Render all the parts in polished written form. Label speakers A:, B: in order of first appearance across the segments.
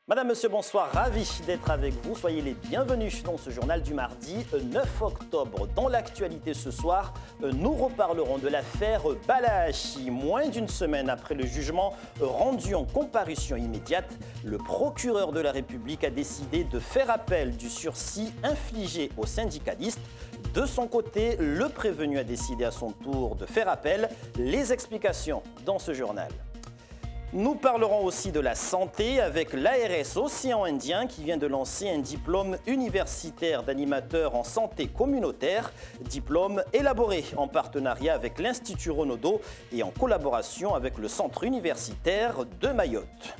A: Madame, monsieur, bonsoir, ravi d'être avec vous. Soyez les bienvenus dans ce journal du mardi 9 octobre. Dans l'actualité ce soir, nous reparlerons de l'affaire Balahachi. Moins d'une semaine après le jugement rendu en comparution immédiate, le procureur de la République a décidé de faire appel du sursis infligé aux syndicalistes. De son côté, le prévenu a décidé à son tour de faire appel. Les explications dans ce journal. Nous parlerons aussi de la santé avec l'ARS Océan Indien qui vient de lancer un diplôme universitaire d'animateur en santé communautaire, diplôme élaboré en partenariat avec l'Institut Renaudot et en collaboration avec le Centre universitaire de Mayotte.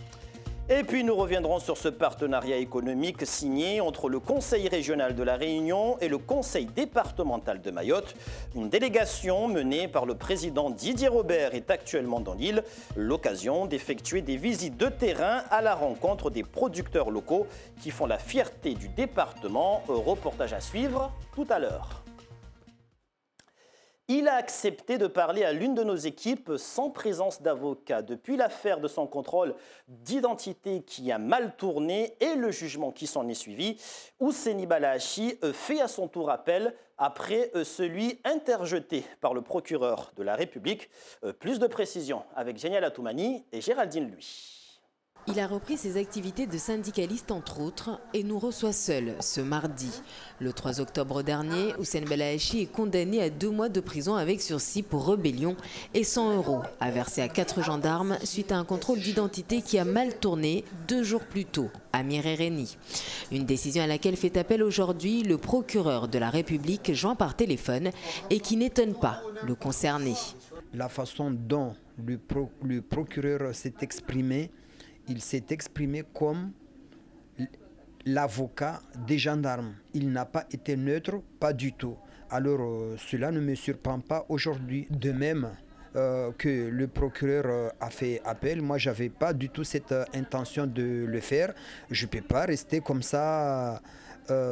A: Et puis nous reviendrons sur ce partenariat économique signé entre le Conseil régional de la Réunion et le Conseil départemental de Mayotte. Une délégation menée par le président Didier Robert est actuellement dans l'île. L'occasion d'effectuer des visites de terrain à la rencontre des producteurs locaux qui font la fierté du département. Reportage à suivre tout à l'heure. Il a accepté de parler à l'une de nos équipes sans présence d'avocat. Depuis l'affaire de son contrôle d'identité qui a mal tourné et le jugement qui s'en est suivi, Ousseini Balahachi fait à son tour appel après celui interjeté par le procureur de la République. Plus de précisions avec Génial Atoumani et Géraldine Lui.
B: Il a repris ses activités de syndicaliste entre autres et nous reçoit seul ce mardi. Le 3 octobre dernier, Ousseini Balahachi est condamné à 2 mois de prison avec sursis pour rébellion et 100 € à verser à 4 gendarmes suite à un contrôle d'identité qui a mal tourné 2 jours plus tôt à Mireréni. Une décision à laquelle fait appel aujourd'hui le procureur de la République joint par téléphone et qui n'étonne pas le concerné.
C: La façon dont le procureur s'est exprimé, il s'est exprimé comme l'avocat des gendarmes. Il n'a pas été neutre, pas du tout. Alors cela ne me surprend pas aujourd'hui. De même que le procureur a fait appel, moi je n'avais pas du tout cette intention de le faire. Je ne peux pas rester comme ça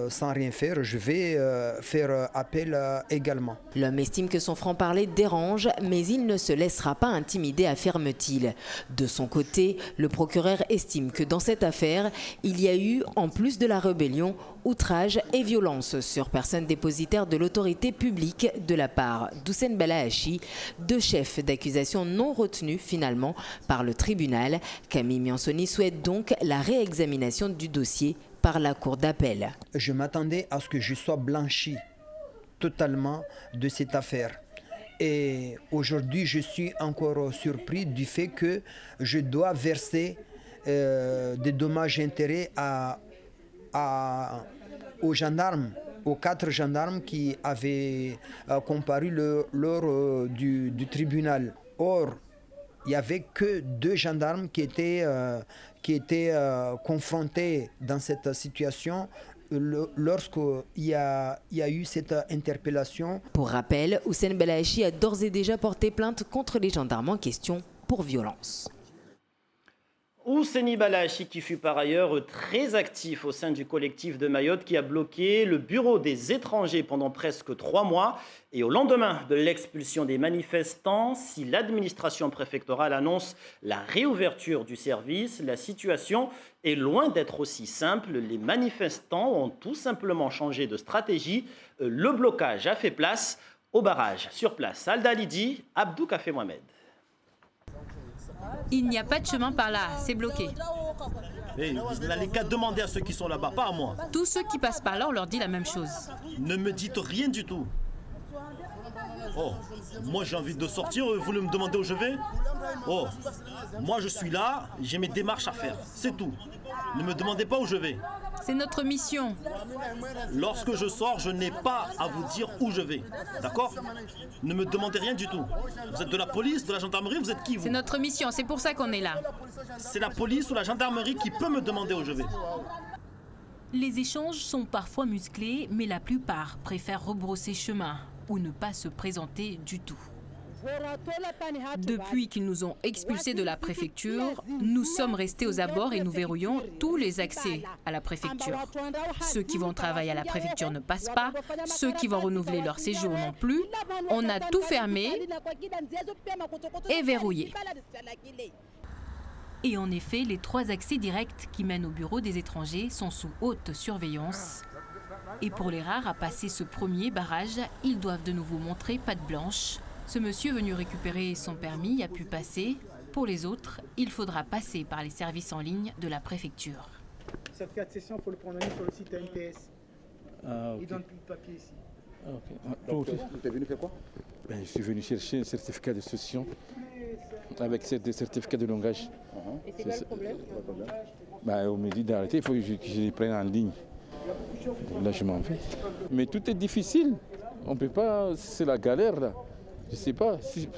C: sans rien faire, je vais faire appel également.
B: L'homme estime que son franc-parler dérange, mais il ne se laissera pas intimider, affirme-t-il. De son côté, le procureur estime que dans cette affaire, il y a eu, en plus de la rébellion, outrage et violence sur personne dépositaire de l'autorité publique de la part d'Ousseini Balahachi, 2 chefs d'accusation non retenus finalement par le tribunal. Camille Miansoni souhaite donc la réexamination du dossier par la cour d'appel.
C: Je m'attendais à ce que je sois blanchi totalement de cette affaire. Et aujourd'hui, je suis encore surpris du fait que je dois verser des dommages et intérêts aux gendarmes, aux 4 gendarmes qui avaient comparu lors du tribunal. Or, il n'y avait que 2 gendarmes qui étaient confrontés dans cette situation lorsqu'il y a eu cette interpellation.
B: Pour rappel, Ousseini Balahachi a d'ores et déjà porté plainte contre les gendarmes en question pour violence.
A: Ousseini Balahachi qui fut par ailleurs très actif au sein du collectif de Mayotte qui a bloqué le bureau des étrangers pendant presque 3 mois. Et au lendemain de l'expulsion des manifestants, si l'administration préfectorale annonce la réouverture du service, la situation est loin d'être aussi simple. Les manifestants ont tout simplement changé de stratégie. Le blocage a fait place au barrage. Sur place, Alda Lidi, Abdou Kafé Mohamed.
D: Il n'y a pas de chemin par là, c'est bloqué.
E: Vous n'allez qu'à demander à ceux qui sont là-bas, pas à moi.
D: Tous ceux qui passent par là, on leur dit la même chose.
E: Ne me dites rien du tout. Oh, moi j'ai envie de sortir, vous voulez me demander où je vais? Oh, moi je suis là, j'ai mes démarches à faire, c'est tout. Ne me demandez pas où je vais.
D: C'est notre mission.
E: Lorsque je sors, je n'ai pas à vous dire où je vais, d'accord? Ne me demandez rien du tout. Vous êtes de la police, de la gendarmerie, vous êtes qui vous?
D: C'est notre mission, c'est pour ça qu'on est là.
E: C'est la police ou la gendarmerie qui peut me demander où je vais.
D: Les échanges sont parfois musclés, mais la plupart préfèrent rebrousser chemin ou ne pas se présenter du tout. Depuis qu'ils nous ont expulsés de la préfecture, nous sommes restés aux abords et nous verrouillons tous les accès à la préfecture. Ceux qui vont travailler à la préfecture ne passent pas, ceux qui vont renouveler leur séjour non plus. On a tout fermé et verrouillé. Et en effet, les 3 accès directs qui mènent au bureau des étrangers sont sous haute surveillance. Et pour les rares à passer ce premier barrage, ils doivent de nouveau montrer patte blanche. Ce monsieur venu récupérer son permis a pu passer. Pour les autres, il faudra passer par les services en ligne de la préfecture.
F: Certificat de session, il faut le prendre sur le site NTS.
G: Okay.
F: Il ne donne plus de papier ici.
G: Donc, tu es venu faire quoi? Je suis venu chercher un certificat de session avec des certificats de langage.
F: Et c'est quoi le problème?
G: On me dit d'arrêter, il faut que je les prenne en ligne. Là, je m'en vais. Mais tout est difficile. On ne peut pas, c'est la galère là. Je ne sais pas. Si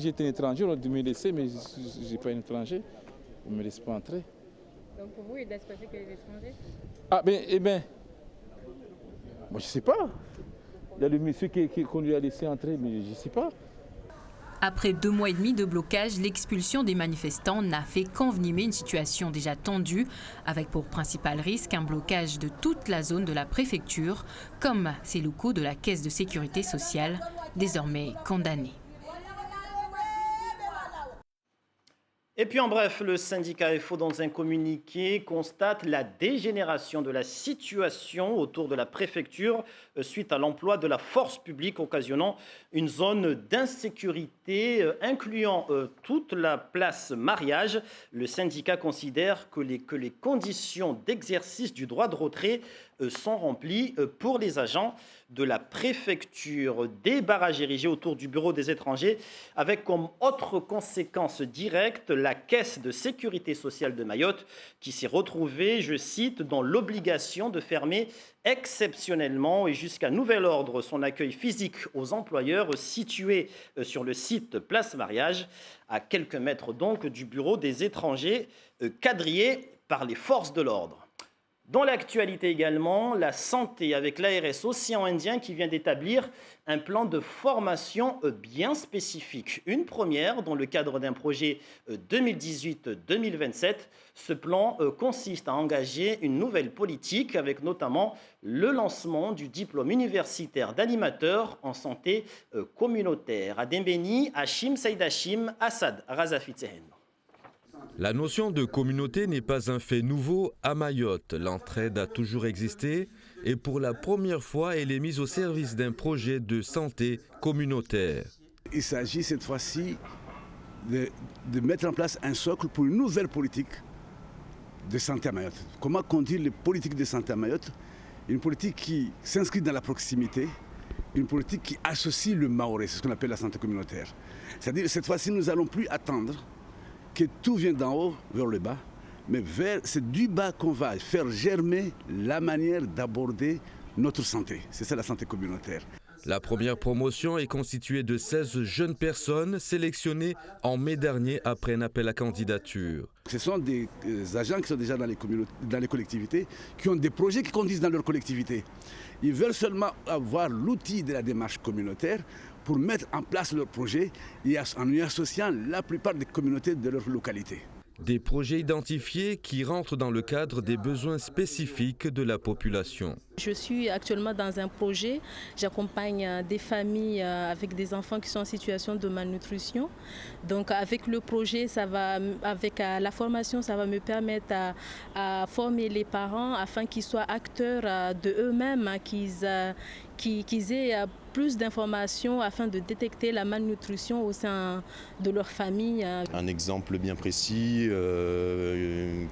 G: j'étais un étranger, on aurait dû me laisser, mais je ne suis pas un étranger. On ne me laisse pas entrer.
H: Donc pour vous, il doit se passer que les étrangers?
G: Moi, je ne sais pas. Il y a le monsieur qu'on lui a laissé entrer, mais je ne sais pas.
D: Après 2 mois et demi de blocage, l'expulsion des manifestants n'a fait qu'envenimer une situation déjà tendue, avec pour principal risque un blocage de toute la zone de la préfecture, comme ces locaux de la Caisse de sécurité sociale, désormais condamnés.
A: Et puis en bref, le syndicat FO dans un communiqué constate la dégénération de la situation autour de la préfecture suite à l'emploi de la force publique occasionnant une zone d'insécurité incluant toute la place Mariage. Le syndicat considère que les conditions d'exercice du droit de retrait sont remplies pour les agents de la préfecture. Des barrages érigés autour du bureau des étrangers avec comme autre conséquence directe la Caisse de sécurité sociale de Mayotte qui s'est retrouvée, je cite, dans l'obligation de fermer exceptionnellement et jusqu'à nouvel ordre son accueil physique aux employeurs situés sur le site Place Mariage, à quelques mètres donc du bureau des étrangers quadrillé par les forces de l'ordre. Dans l'actualité également, la santé avec l'ARS Océan Indien qui vient d'établir un plan de formation bien spécifique. Une première dans le cadre d'un projet 2018-2027. Ce plan consiste à engager une nouvelle politique avec notamment le lancement du diplôme universitaire d'animateur en santé communautaire. À Dembéni, Hachim Saïd Hachim, Assad Razafitsehen.
I: La notion de communauté n'est pas un fait nouveau à Mayotte. L'entraide a toujours existé et pour la première fois, elle est mise au service d'un projet de santé communautaire.
J: Il s'agit cette fois-ci de mettre en place un socle pour une nouvelle politique de santé à Mayotte. Comment conduire les politiques de santé à Mayotte? Une politique qui s'inscrit dans la proximité, une politique qui associe le Maoré, c'est ce qu'on appelle la santé communautaire. C'est-à-dire que cette fois-ci, nous n'allons plus attendre que tout vient d'en haut vers le bas, mais c'est du bas qu'on va faire germer la manière d'aborder notre santé. C'est ça la santé communautaire.
I: La première promotion est constituée de 16 jeunes personnes sélectionnées en mai dernier après un appel à candidature.
J: Ce sont des agents qui sont déjà dans les collectivités, qui ont des projets qui conduisent dans leur collectivité. Ils veulent seulement avoir l'outil de la démarche communautaire pour mettre en place leur projet et en y associant la plupart des communautés de leur localité.
I: Des projets identifiés qui rentrent dans le cadre des besoins spécifiques de la population.
H: Je suis actuellement dans un projet, j'accompagne des familles avec des enfants qui sont en situation de malnutrition. Donc avec le projet, avec la formation, ça va me permettre à former les parents afin qu'ils soient acteurs de eux-mêmes, qu'ils aient plus d'informations afin de détecter la malnutrition au sein de leur famille.
K: Un exemple bien précis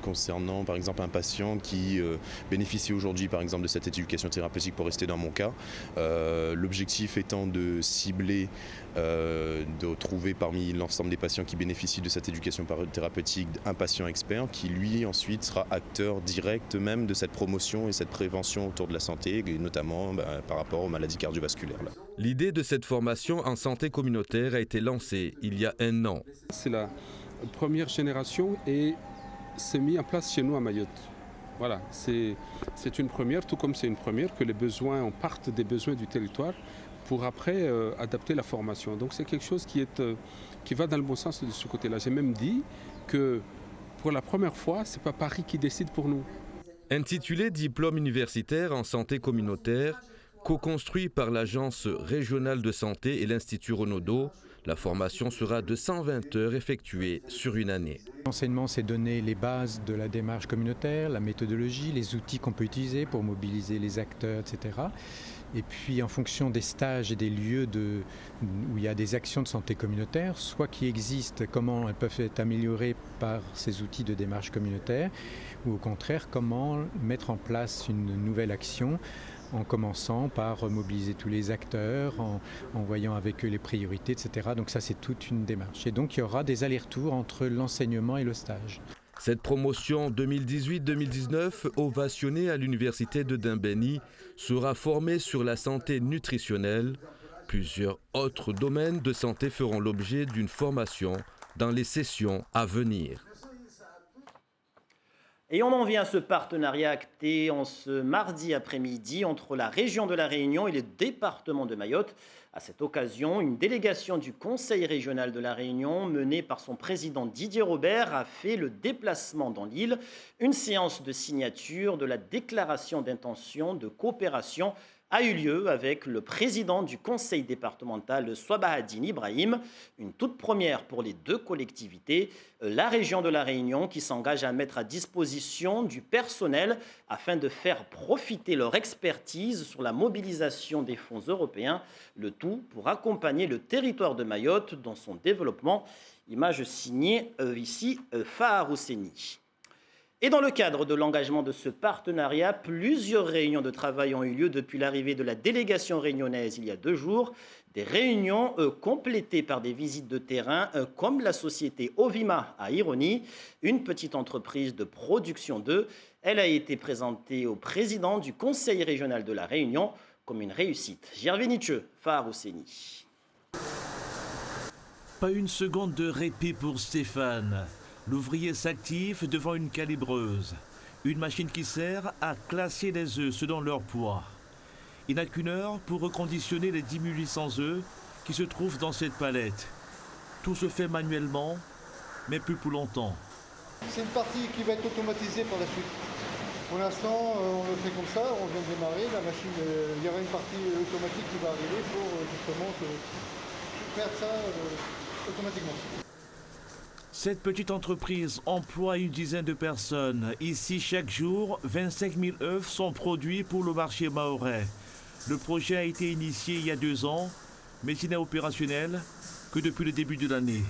K: concernant par exemple un patient qui bénéficie aujourd'hui par exemple de cette éducation thérapeutique pour rester dans mon cas. L'objectif étant de cibler, de trouver parmi l'ensemble des patients qui bénéficient de cette éducation thérapeutique un patient expert qui lui ensuite sera acteur direct même de cette promotion et cette prévention autour de la santé et notamment par rapport aux maladies cardiovasculaires.
I: L'idée de cette formation en santé communautaire a été lancée il y a 1 an.
L: C'est la première génération et c'est mis en place chez nous à Mayotte. Voilà, c'est une première, tout comme c'est une première que les besoins, on parte des besoins du territoire pour après adapter la formation. Donc c'est quelque chose qui va dans le bon sens de ce côté-là. J'ai même dit que pour la première fois, ce n'est pas Paris qui décide pour nous.
I: Intitulé Diplôme universitaire en santé communautaire, Co-construit par l'Agence régionale de santé et l'Institut Renaudot, la formation sera de 120 heures effectuées sur une année.
M: L'enseignement, c'est donner les bases de la démarche communautaire, la méthodologie, les outils qu'on peut utiliser pour mobiliser les acteurs, etc. Et puis en fonction des stages et des lieux où il y a des actions de santé communautaire, soit qui existent, comment elles peuvent être améliorées par ces outils de démarche communautaire, ou au contraire, comment mettre en place une nouvelle action en commençant par mobiliser tous les acteurs, en voyant avec eux les priorités, etc. Donc ça, c'est toute une démarche. Et donc il y aura des allers-retours entre l'enseignement et le stage.
I: Cette promotion 2018-2019, ovationnée à l'université de Dimbéni, sera formée sur la santé nutritionnelle. Plusieurs autres domaines de santé feront l'objet d'une formation dans les sessions à venir.
A: Et on en vient à ce partenariat acté en ce mardi après-midi entre la région de La Réunion et le département de Mayotte. À cette occasion, une délégation du Conseil régional de La Réunion, menée par son président Didier Robert, a fait le déplacement dans l'île. Une séance de signature de la déclaration d'intention de coopération a eu lieu avec le président du conseil départemental, Swabahadine Ibrahim, une toute première pour les deux collectivités, la région de La Réunion qui s'engage à mettre à disposition du personnel afin de faire profiter leur expertise sur la mobilisation des fonds européens, le tout pour accompagner le territoire de Mayotte dans son développement. Image signée ici Fahar Hosseini. Et dans le cadre de l'engagement de ce partenariat, plusieurs réunions de travail ont eu lieu depuis l'arrivée de la délégation réunionnaise il y a 2 jours. Des réunions complétées par des visites de terrain comme la société Ovima à Ironi, une petite entreprise de production d'œufs. Elle a été présentée au président du Conseil régional de la Réunion comme une réussite. Gervais Nietzsche, Fahar Hosseini.
N: Pas une seconde de répit pour Stéphane. L'ouvrier s'active devant une calibreuse, une machine qui sert à classer les œufs selon leur poids. Il n'a qu'une heure pour reconditionner les 10 800 œufs qui se trouvent dans cette palette. Tout se fait manuellement, mais plus pour longtemps.
O: C'est une partie qui va être automatisée par la suite. Pour l'instant, on le fait comme ça, on vient de démarrer, la machine, il y aura une partie automatique qui va arriver pour justement faire ça automatiquement.
N: Cette petite entreprise emploie une dizaine de personnes. Ici, chaque jour, 25 000 œufs sont produits pour le marché mahorais. Le projet a été initié il y a 2 ans, mais il n'est opérationnel que depuis le début de l'année.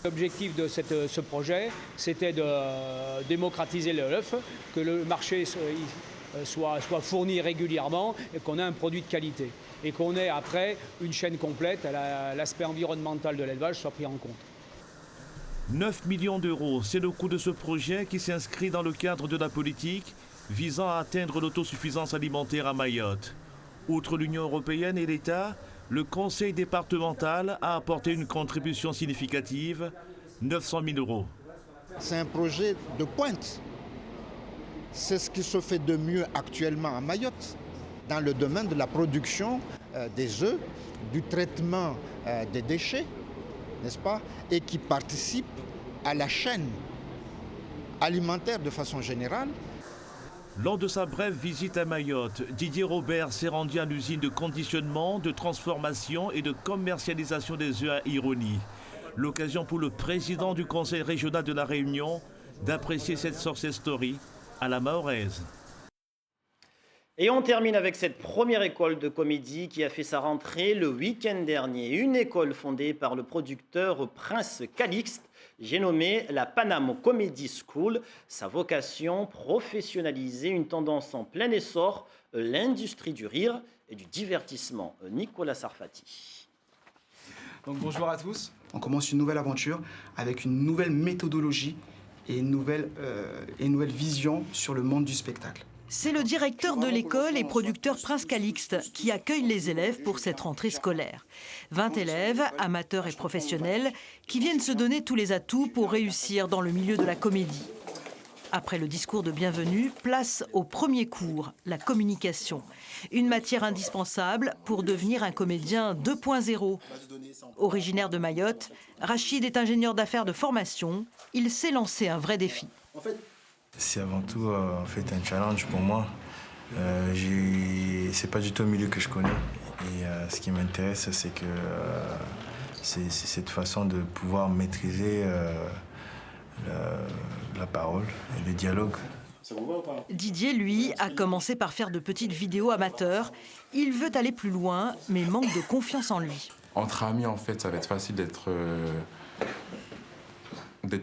P: L'objectif de ce projet, c'était de démocratiser l'œuf, que le marché soit fourni régulièrement et qu'on ait un produit de qualité. Et qu'on ait après une chaîne complète, l'aspect environnemental de l'élevage soit pris en compte.
N: 9 millions d'euros, c'est le coût de ce projet qui s'inscrit dans le cadre de la politique visant à atteindre l'autosuffisance alimentaire à Mayotte. Outre l'Union européenne et l'État, le Conseil départemental a apporté une contribution significative, 900 000 euros.
Q: C'est un projet de pointe. C'est ce qui se fait de mieux actuellement à Mayotte, dans le domaine de la production des œufs, du traitement des déchets, n'est-ce pas, et qui participe à la chaîne alimentaire de façon générale.
N: Lors de sa brève visite à Mayotte, Didier Robert s'est rendu à l'usine de conditionnement, de transformation et de commercialisation des œufs à Ironi. L'occasion pour le président du Conseil régional de la Réunion d'apprécier cette success story à la mahoraise.
A: Et on termine avec cette première école de comédie qui a fait sa rentrée le week-end dernier. Une école fondée par le producteur Prince Calixte. J'ai nommé la Panama Comedy School. Sa vocation, professionnaliser une tendance en plein essor, l'industrie du rire et du divertissement. Nicolas Sarfati.
R: Donc bonjour à tous. On commence une nouvelle aventure avec une nouvelle méthodologie et une nouvelle vision sur le monde du spectacle.
S: C'est le directeur de l'école et producteur Prince Calixte qui accueille les élèves pour cette rentrée scolaire. 20 élèves, amateurs et professionnels, qui viennent se donner tous les atouts pour réussir dans le milieu de la comédie. Après le discours de bienvenue, place au premier cours, la communication. Une matière indispensable pour devenir un comédien 2.0. Originaire de Mayotte, Rachid est ingénieur d'affaires de formation. Il s'est lancé un vrai défi.
T: C'est avant tout un challenge pour moi. C'est pas du tout un milieu que je connais. Et ce qui m'intéresse, c'est que c'est cette façon de pouvoir maîtriser la parole et le dialogue.
S: Didier, lui, a commencé par faire de petites vidéos amateurs. Il veut aller plus loin, mais manque de confiance en lui.
U: Entre amis, en fait, ça va être facile d'être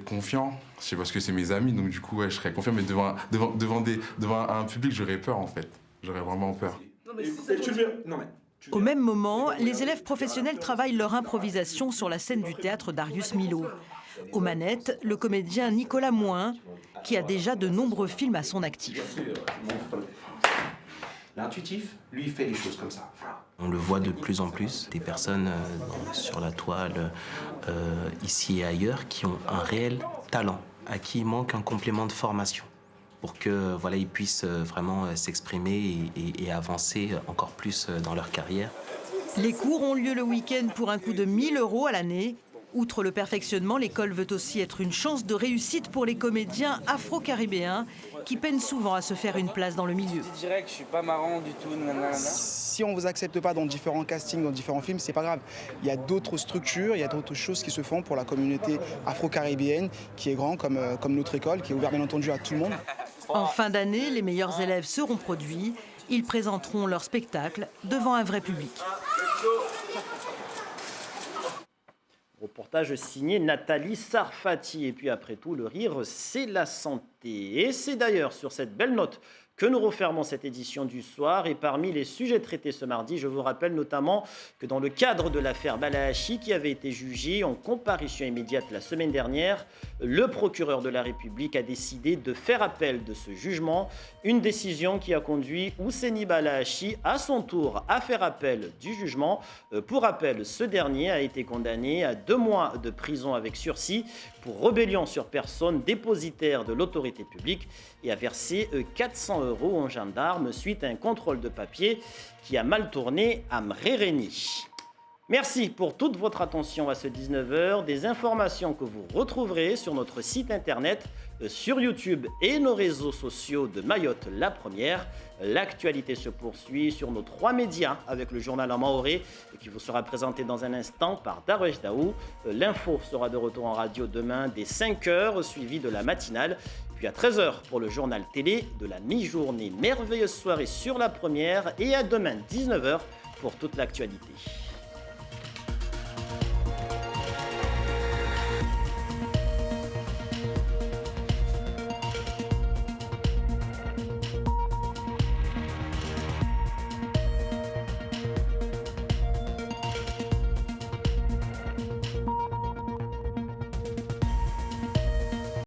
U: confiant. Je sais parce que c'est mes amis, donc du coup, ouais, je serais confiant. Mais devant un public, j'aurais peur, en fait. J'aurais vraiment peur.
S: Au même moment, les élèves professionnels travaillent leur improvisation sur la scène du théâtre Darius Milhaud. Aux manettes, le comédien Nicolas Mouin, qui a déjà de nombreux films à son actif.
V: L'intuitif, lui, fait les choses comme ça. On le voit de plus en plus, des personnes sur la toile, ici et ailleurs, qui ont un réel talent, à qui il manque un complément de formation, pour que voilà, ils puissent vraiment s'exprimer et avancer encore plus dans leur carrière.
S: Les cours ont lieu le week-end pour un coût de 1 000 € à l'année. Outre le perfectionnement, l'école veut aussi être une chance de réussite pour les comédiens afro-caribéens qui peinent souvent à se faire une place dans le milieu.
W: Je dirais que je suis pas marrant du tout. Si on vous accepte pas dans différents castings, dans différents films, c'est pas grave. Il y a d'autres structures, il y a d'autres choses qui se font pour la communauté afro-caribéenne qui est grande comme notre école, qui est ouverte bien entendu à tout le monde.
S: En fin d'année, les meilleurs élèves seront produits. Ils présenteront leur spectacle devant un vrai public.
A: Reportage signé Nathalie Sarfati. Et puis après tout, le rire, c'est la santé. Et c'est d'ailleurs sur cette belle note que nous refermons cette édition du soir. Et parmi les sujets traités ce mardi, je vous rappelle notamment que dans le cadre de l'affaire Balahachi, qui avait été jugée en comparution immédiate la semaine dernière, le procureur de la République a décidé de faire appel de ce jugement. Une décision qui a conduit Ousseni Balahachi à son tour à faire appel du jugement. Pour rappel, ce dernier a été condamné à 2 mois de prison avec sursis pour rébellion sur personne dépositaire de l'autorité publique et a versé 400 € aux gendarmes suite à un contrôle de papier qui a mal tourné à Mrérénie. Merci pour toute votre attention à ce 19h. Des informations que vous retrouverez sur notre site internet, sur YouTube et nos réseaux sociaux de Mayotte la Première. L'actualité se poursuit sur nos 3 médias avec le journal en maoré qui vous sera présenté dans un instant par Darwesh Daou. L'info sera de retour en radio demain dès 5h, suivi de la matinale. Puis à 13h pour le journal télé de la mi-journée. Merveilleuse soirée sur la Première et à demain 19h pour toute l'actualité.